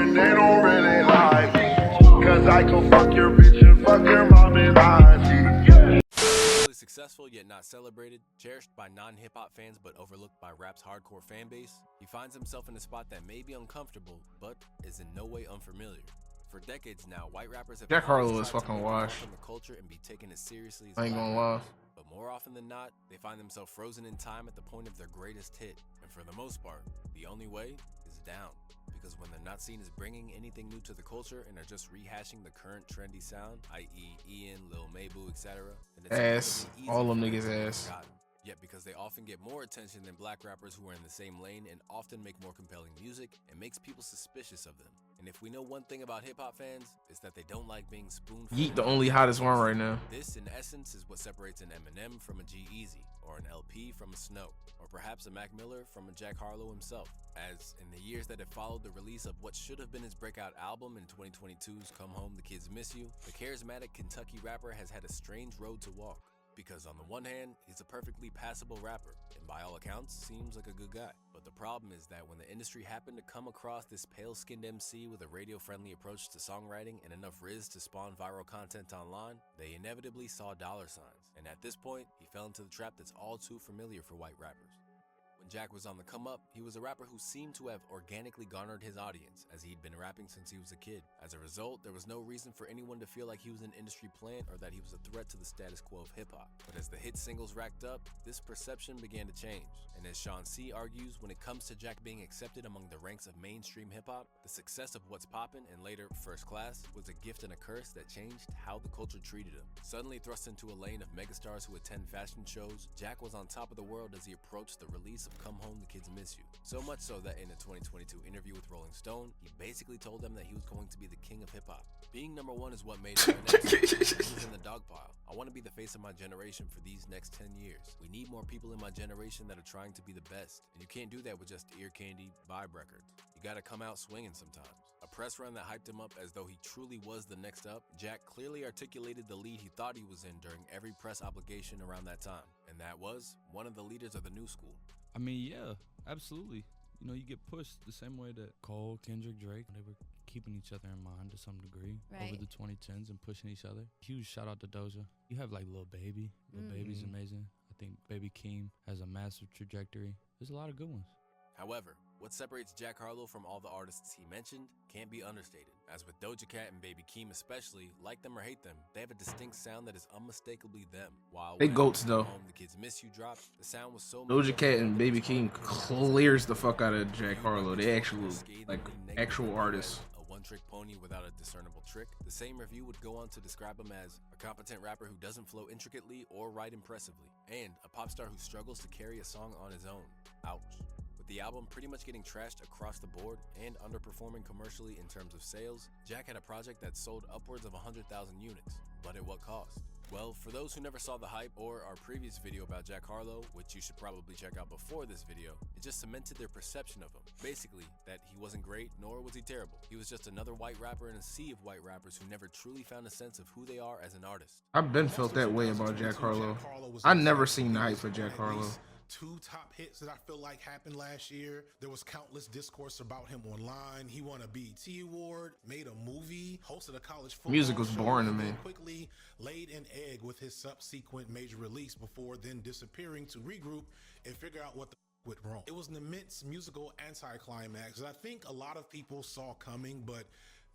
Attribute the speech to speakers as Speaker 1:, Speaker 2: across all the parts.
Speaker 1: and they don't really like me. Cause I can fuck your bitch and fuck your mom and auntie.
Speaker 2: Successful yet not celebrated, cherished by non-hip-hop fans but overlooked by rap's hardcore fan base, he finds himself in a spot that may be uncomfortable but is in no way unfamiliar. For decades now, white rappers have
Speaker 3: Jack Harlow is fucking washed.
Speaker 2: from the culture and be taken as seriously as
Speaker 3: I ain't gonna lie.
Speaker 2: but more often than not, they find themselves frozen in time at the point of their greatest hit. And for the most part, the only way is down. Because when they're not seen as bringing anything new to the culture and are just rehashing the current trendy sound, i.e. Ian, Lil Mabu, etc.,
Speaker 3: ass, all them niggas ass.
Speaker 2: Yet because they often get more attention than black rappers who are in the same lane and often make more compelling music, it makes people suspicious of them. And if we know one thing about hip-hop fans, it's that they don't like being spoon-fed.
Speaker 3: Yeet the only hottest one right now.
Speaker 2: This, in essence, is what separates an Eminem from a G-Eazy, or an LP from a Snow, or perhaps a Mac Miller from a Jack Harlow himself. As in the years that have followed the release of what should have been his breakout album in 2022's Come Home, The Kids Miss You, the charismatic Kentucky rapper has had a strange road to walk. Because on the one hand, he's a perfectly passable rapper, and by all accounts, seems like a good guy. But the problem is that when the industry happened to come across this pale-skinned MC with a radio-friendly approach to songwriting and enough riz to spawn viral content online, they inevitably saw dollar signs. And at this point, he fell into the trap that's all too familiar for white rappers. When Jack was on the come up, he was a rapper who seemed to have organically garnered his audience, as he'd been rapping since he was a kid. As a result, there was no reason for anyone to feel like he was an industry plant or that he was a threat to the status quo of hip-hop. But as the hit singles racked up, this perception began to change. And as Sean C. argues, when it comes to Jack being accepted among the ranks of mainstream hip-hop, the success of What's Poppin' and later First Class was a gift and a curse that changed how the culture treated him. Suddenly thrust into a lane of megastars who attend fashion shows, Jack was on top of the world as he approached the release of Come Home, The Kids Miss You. So much so that in a 2022 interview with Rolling Stone, he basically told them that he was going to be the king of hip-hop. Being number one is what made him He's in the dog pile. I want to be the face of my generation for these next 10 years. We need more people in my generation that are trying to be the best. And you can't do that with just ear candy vibe records. You gotta come out swinging sometimes. A press run that hyped him up as though he truly was the next up, Jack clearly articulated the lead he thought he was in during every press obligation around that time. And that was one of the leaders of the new school.
Speaker 4: I mean, yeah, absolutely. You know, you get pushed the same way that Cole, Kendrick, Drake, they were keeping each other in mind to some degree over the 2010s and pushing each other. Huge shout out to Doja. You have like Lil Baby. Lil Baby's amazing. I think Baby Keem has a massive trajectory. There's a lot of good ones.
Speaker 2: However, what separates Jack Harlow from all the artists he mentioned can't be understated. As with Doja Cat and Baby Keem especially, like them or hate them, they have a distinct sound that is unmistakably them. While
Speaker 3: they goats though.
Speaker 2: Home, The Kids Miss You dropped, the sound was so
Speaker 3: Doja Cat and Baby Keem clears the fuck out of Jack Harlow. They actually like actual artists.
Speaker 2: A one-trick pony without a discernible trick. The same review would go on to describe him as a competent rapper who doesn't flow intricately or write impressively, and a pop star who struggles to carry a song on his own. Ouch. The album pretty much getting trashed across the board and underperforming commercially in terms of sales, Jack had a project that sold upwards of 100,000 units. But at what cost? Well, for those who never saw the hype or our previous video about Jack Harlow, which you should probably check out before this video, it just cemented their perception of him. Basically, that he wasn't great, nor was he terrible. He was just another white rapper in a sea of white rappers who never truly found a sense of who they are as an artist.
Speaker 3: I've been felt that way about Jack Harlow. I never seen the hype for Jack Harlow.
Speaker 5: 2 top hits that I feel like happened last year. There was countless discourse about him online. He won a BET award, made a movie, hosted a college football
Speaker 3: music was boring to me.
Speaker 5: Quickly laid an egg with his subsequent major release before then disappearing to regroup and figure out what the went wrong. It was an immense musical anticlimax that I think a lot of people saw coming, but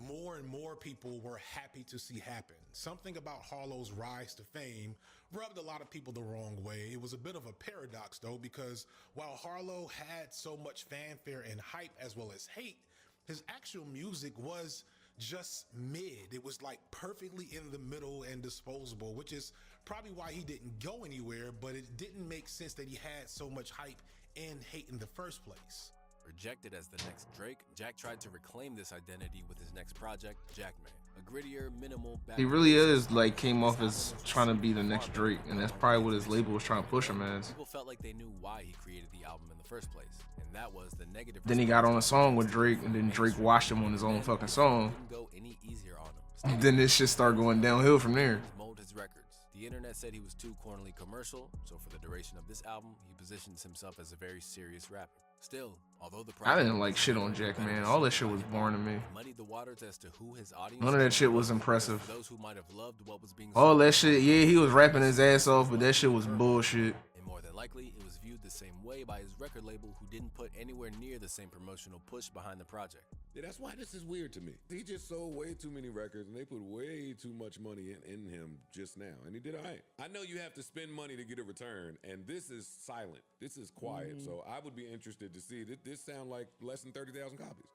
Speaker 5: more and more people were happy to see happen. Something about Harlow's rise to fame rubbed a lot of people the wrong way. It was a bit of a paradox though, because while Harlow had so much fanfare and hype as well as hate, his actual music was just mid. It was like perfectly in the middle and disposable, which is probably why he didn't go anywhere, but it didn't make sense that he had so much hype and hate in the first place.
Speaker 2: Rejected as the next Drake, Jack tried to reclaim this identity with his next project, Jackman. A grittier, minimal...
Speaker 3: He really is, like, came off as trying to be the next Drake, and that's probably what his label was trying to push him as.
Speaker 2: People felt like they knew why he created the album in the first place, and that was the negative...
Speaker 3: Then he got on a song with Drake, and then Drake washed him on his own fucking song.
Speaker 2: Go any easier on him.
Speaker 3: Then this shit started going downhill from there.
Speaker 2: Mold his records. The internet said he was too cornily commercial, so for the duration of this album, he positions himself as a very serious rapper. Still, although the
Speaker 3: I didn't like shit on Jack, man. All that shit was boring to me.
Speaker 2: muddied the waters as to who his audience.
Speaker 3: None of that shit was impressive.
Speaker 2: Those who might have loved what was being
Speaker 3: All
Speaker 2: sold.
Speaker 3: that shit, yeah, he was rapping his ass off, but that shit was bullshit.
Speaker 2: And more than likely, it was viewed the same way by his record label, who didn't put anywhere near the same promotional push behind the project.
Speaker 6: Yeah, that's why this is weird to me. He just sold way too many records, and they put way too much money in him just now, and he did all right. I know you have to spend money to get a return, and this is silent. This is quiet, so I would be interested to see. This sound like less than 30,000 copies.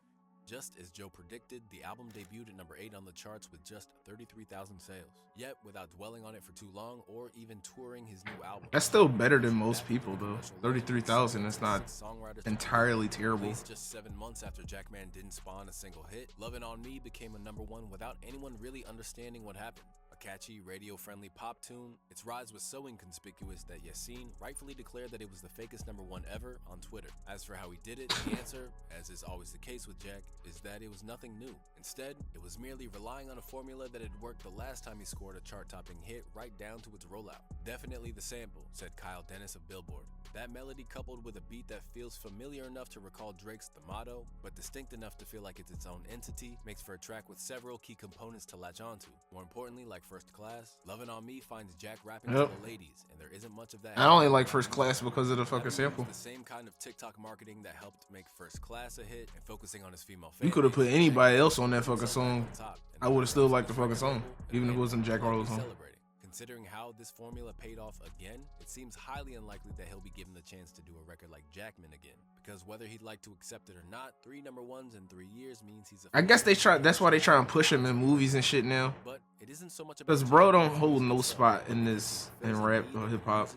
Speaker 2: Just as Joe predicted, the album debuted at number 8 on the charts with just 33,000 sales. Yet, without dwelling on it for too long or even touring his new album.
Speaker 3: That's still better than most people, though. 33,000 is not entirely terrible.
Speaker 2: Released just 7 months after Jackman didn't spawn a single hit, Lovin' On Me became a number 1 without anyone really understanding what happened. A catchy, radio-friendly pop tune, its rise was so inconspicuous that Yassine rightfully declared that it was the fakest number 1 ever on Twitter. As for how he did it, the answer, as is always the case with Jack, is that it was nothing new. Instead, it was merely relying on a formula that had worked the last time he scored a chart-topping hit right down to its rollout. Definitely the sample, said Kyle Dennis of Billboard. That melody coupled with a beat that feels familiar enough to recall Drake's The Motto, but distinct enough to feel like it's its own entity, makes for a track with several key components to latch onto. More importantly, like First Class, Lovin' On Me finds Jack rapping to the ladies, and there isn't much of that.
Speaker 3: I only like First Class because of the fucking sample.
Speaker 2: The same kind of TikTok marketing that helped make First Class a hit and focusing on his female fans.
Speaker 3: You could have put anybody else on that fucking song. I would have still liked the fucking song, even if it wasn't Jack Harlow's song.
Speaker 2: Considering how this formula paid off again, it seems highly unlikely that he'll be given the chance to do a record like Jackman again. Because whether he'd like to accept it or not, 3 number 1s in 3 years means he's a...
Speaker 3: I guess they try. That's why they try and push him in movies and shit now.
Speaker 2: But it isn't so much
Speaker 3: because bro don't hold no spot in this in rap or hip hop.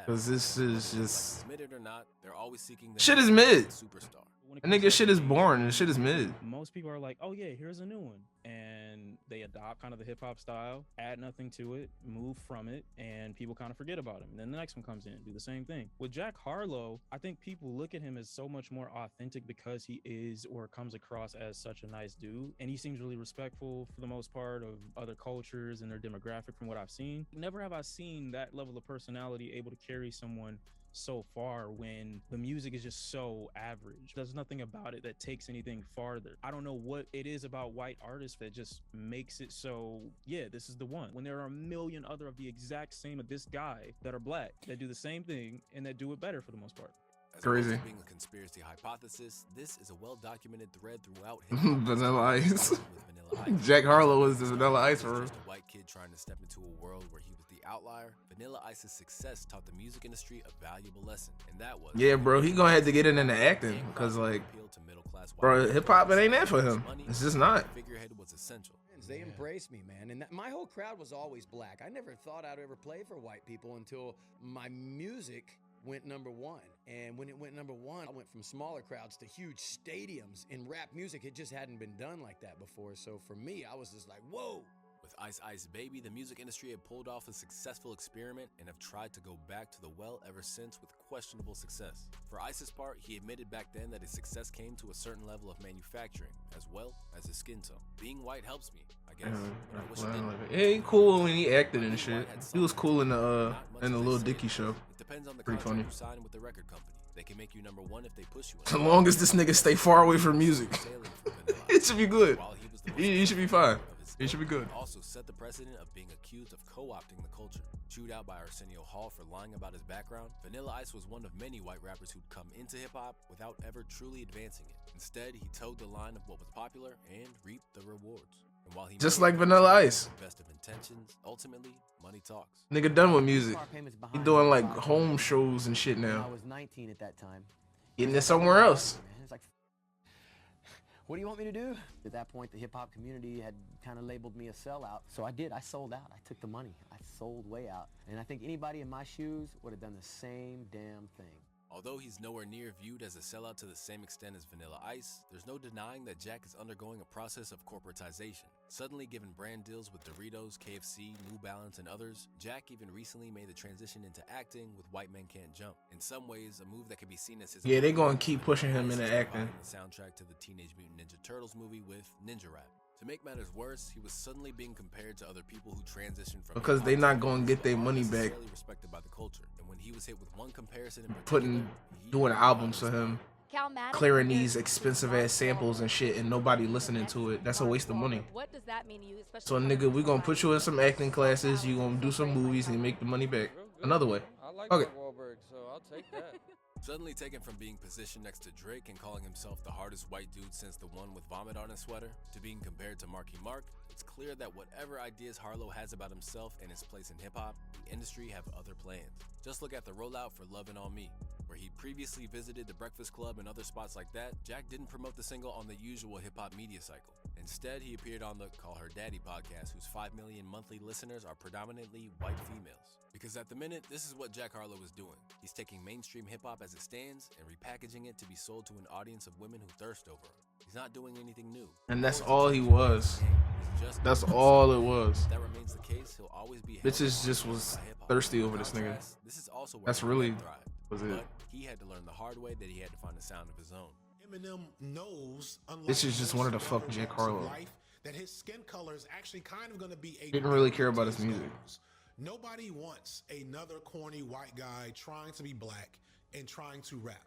Speaker 3: Because this is just
Speaker 2: or not, they're always seeking the
Speaker 3: shit is mid.
Speaker 2: Superstar.
Speaker 3: A nigga shit is boring and shit is mid.
Speaker 7: Most people are like, oh yeah, here's a new one. And they adopt kind of the hip hop style, add nothing to it, move from it, and people kind of forget about him. And then the next one comes in, do the same thing. With Jack Harlow, I think people look at him as so much more authentic because he is or comes across as such a nice dude. And he seems really respectful for the most part of other cultures and their demographic from what I've seen. Never have I seen that level of personality able to carry someone so far when the music is just so average. There's nothing about it that takes anything farther. I don't know what it is about white artists that just makes it so, yeah, this is the one. When there are a million other of the exact same of this guy that are black, that do the same thing and that do it better for the most part.
Speaker 2: As
Speaker 3: crazy.
Speaker 2: Being a conspiracy hypothesis, this is a well-documented thread throughout
Speaker 3: Vanilla Ice. Jack Harlow is the Vanilla Ice for
Speaker 2: just a white kid trying to step into a world where he was the outlier. Vanilla Ice's success taught the music industry a valuable lesson, and that was
Speaker 3: bro, he gonna have to get into acting because like, bro, hip hop it ain't that for him. It's just not.
Speaker 2: Figurehead was essential.
Speaker 8: They embraced me, man, and my whole crowd was always black. I never thought I'd ever play for white people until my music went number 1. And when it went number 1, I went from smaller crowds to huge stadiums. In rap music, it just hadn't been done like that before. So for me, I was just like, whoa.
Speaker 2: With Ice Ice Baby, the music industry had pulled off a successful experiment and have tried to go back to the well ever since with questionable success. For Ice's part, he admitted back then that his success came to a certain level of manufacturing, as well as his skin tone. Being white helps me, I guess. But I wish it didn't.
Speaker 3: Yeah, he cool when he acted and shit. He was cool in the Lil Dicky show.
Speaker 2: It depends on the contract you sign with the record company. They can make you number 1 if they push you.
Speaker 3: As long as this nigga stay far away from music, it should be good. He should be fine. He should be good.
Speaker 2: Also set the precedent of being accused of co-opting the culture. Chewed out by Arsenio Hall for lying about his background, Vanilla Ice was one of many white rappers who'd come into hip-hop without ever truly advancing it. Instead, he towed the line of what was popular and reaped the rewards. And while he
Speaker 3: just like Vanilla Ice,
Speaker 2: best of intentions, ultimately, money talks.
Speaker 3: Nigga done with music. He doing like home shows and shit now.
Speaker 8: I was 19 at that time.
Speaker 3: Getting it somewhere else.
Speaker 8: It's like, what do you want me to do? At that point, the hip-hop community had kind of labeled me a sellout. So I did. I sold out. I took the money. I sold way out. And I think anybody in my shoes would have done the same damn thing.
Speaker 2: Although he's nowhere near viewed as a sellout to the same extent as Vanilla Ice, there's no denying that Jack is undergoing a process of corporatization. Suddenly given brand deals with Doritos, KFC, New Balance, and others, Jack even recently made the transition into acting with White Men Can't Jump. In some ways, a move that can be seen as his...
Speaker 3: Yeah, they gonna keep pushing him into acting.
Speaker 2: The soundtrack to the Teenage Mutant Ninja Turtles movie with Ninja Rap. To make matters worse, he was suddenly being compared to other people who transitioned from...
Speaker 3: Because they not gonna get their money back.
Speaker 2: Respected by the culture. And when he was hit with one comparison in particular,
Speaker 3: doing albums for him. clearing these expensive ass samples and shit and nobody listening to it. That's a waste of money.
Speaker 9: What does that mean to you?
Speaker 3: So nigga, we gonna put you in some acting classes, you gonna do some movies and make the money back. Another way.
Speaker 10: I like
Speaker 3: Okay.
Speaker 10: Mark Wahlberg, so I'll take that.
Speaker 2: Suddenly taken from being positioned next to Drake and calling himself the hardest white dude since the one with vomit on his sweater, to being compared to Marky Mark, it's clear that whatever ideas Harlow has about himself and his place in hip-hop, the industry have other plans. Just look at the rollout for Lovin' On Me, where he previously visited the Breakfast Club and other spots like that. Jack didn't promote the single on the usual hip-hop media cycle. Instead, he appeared on the Call Her Daddy podcast, whose 5 million monthly listeners are predominantly white females. Because at the minute, this is what Jack Harlow is doing. He's taking mainstream hip-hop as it stands and repackaging it to be sold to an audience of women who thirst over him. He's not doing anything new.
Speaker 3: And that's all he was. That's all it was.
Speaker 2: That remains the case. He'll always be
Speaker 3: Bitches just was thirsty over this nigga.
Speaker 2: This is also where
Speaker 3: That's really
Speaker 2: was
Speaker 3: it.
Speaker 2: But he had to learn the hard way that he had to find a sound of his own.
Speaker 5: Eminem knows,
Speaker 3: This is just wanted to fuck Jack Harlow.
Speaker 5: life, that his skin color is actually kind of going to be a
Speaker 3: Didn't really care about his music.
Speaker 5: Nobody wants another corny white guy trying to be black and trying to rap.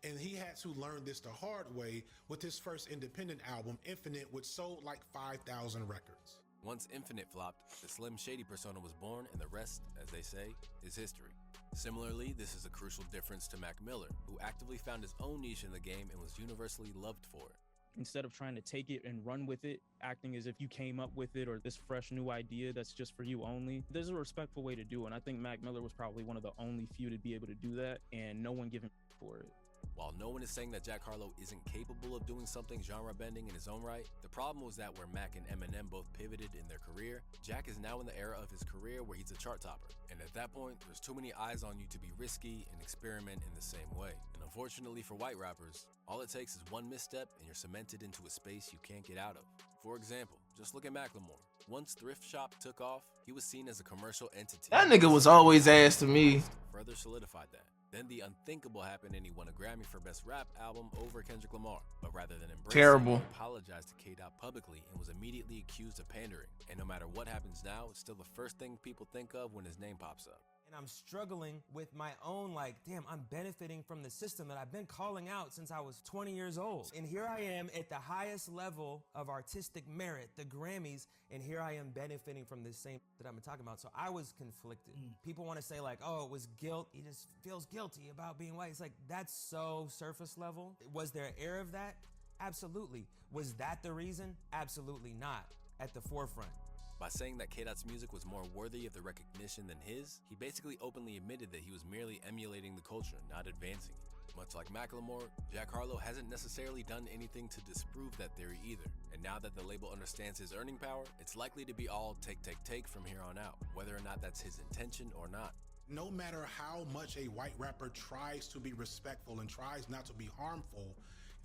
Speaker 5: And he had to learn this the hard way with his first independent album, Infinite, which sold like 5,000 records.
Speaker 2: Once Infinite flopped, the Slim Shady persona was born, and the rest, as they say, is history. Similarly, this is a crucial difference to Mac Miller, who actively found his own niche in the game and was universally loved for it.
Speaker 7: Instead of trying to take it and run with it, acting as if you came up with it or this fresh new idea that's just for you only, there's a respectful way to do it. And I think Mac Miller was probably one of the only few to be able to do that, and no one giving for it.
Speaker 2: While no one is saying that Jack Harlow isn't capable of doing something genre-bending in his own right, the problem was that where Mac and Eminem both pivoted in their career, Jack is now in the era of his career where he's a chart topper. And at that point, there's too many eyes on you to be risky and experiment in the same way. And unfortunately for white rappers, all it takes is one misstep and you're cemented into a space you can't get out of. For example, just look at Macklemore. Once Thrift Shop took off, he was seen as a commercial entity.
Speaker 3: That nigga was always ass to me.
Speaker 2: Further solidified that. Then the unthinkable happened and he won a Grammy for Best Rap Album over Kendrick Lamar. But rather than embrace
Speaker 3: Terrible.
Speaker 2: it, he apologized to K-Dot publicly and was immediately accused of pandering. And no matter what happens now, it's still the first thing people think of when his name pops up.
Speaker 11: And I'm struggling with my own, like, damn, I'm benefiting from the system that I've been calling out since I was 20 years old. And here I am at the highest level of artistic merit, the Grammys, and here I am benefiting from this same that I've been talking about. So I was conflicted. People want to say, like, oh, it was guilt. He just feels guilty about being white. It's like, that's so surface level. Was there air of that? Absolutely. Was that the reason? Absolutely not. At the forefront.
Speaker 2: By saying that K-Dot's music was more worthy of the recognition than his, he basically openly admitted that he was merely emulating the culture, not advancing it. Much like Macklemore, Jack Harlow hasn't necessarily done anything to disprove that theory either. And now that the label understands his earning power, it's likely to be all take from here on out, whether or not that's his intention or not.
Speaker 5: No matter how much a white rapper tries to be respectful and tries not to be harmful,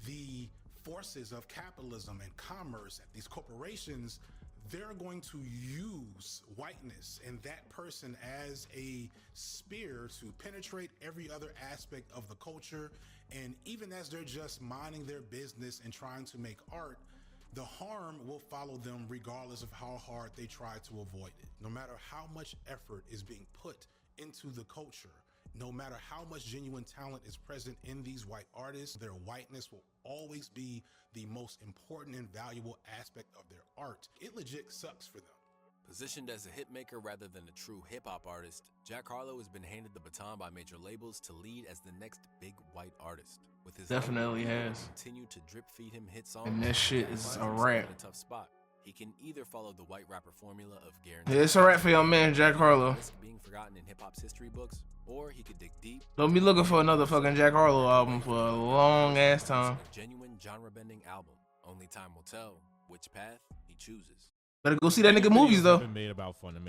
Speaker 5: the forces of capitalism and commerce at these corporations, they're going to use whiteness and that person as a spear to penetrate every other aspect of the culture. And even as they're just minding their business and trying to make art, the harm will follow them regardless of how hard they try to avoid it. No matter how much effort is being put into the culture, no matter how much genuine talent is present in these white artists, their whiteness will always be the most important and valuable aspect of their art. It legit sucks for them.
Speaker 2: Positioned as a hitmaker rather than a true hip-hop artist, Jack Harlow has been handed the baton by major labels to lead as the next big white artist. With his
Speaker 3: Definitely has.
Speaker 2: Continue to drip feed him hit songs.
Speaker 3: And this shit is a wrap.
Speaker 2: In a tough spot. He can either follow the white rapper formula of guarantee.
Speaker 3: Yeah, it's a wrap for your man, Jack Harlow.
Speaker 2: Being forgotten in hip-hop's history books, or he could dig deep.
Speaker 3: Don't be looking for another fucking Jack Harlow album for a long ass time.
Speaker 2: A genuine genre-bending album. Only time will tell which path he chooses.
Speaker 3: Better go see that nigga movies though.
Speaker 12: Been made about Funimation.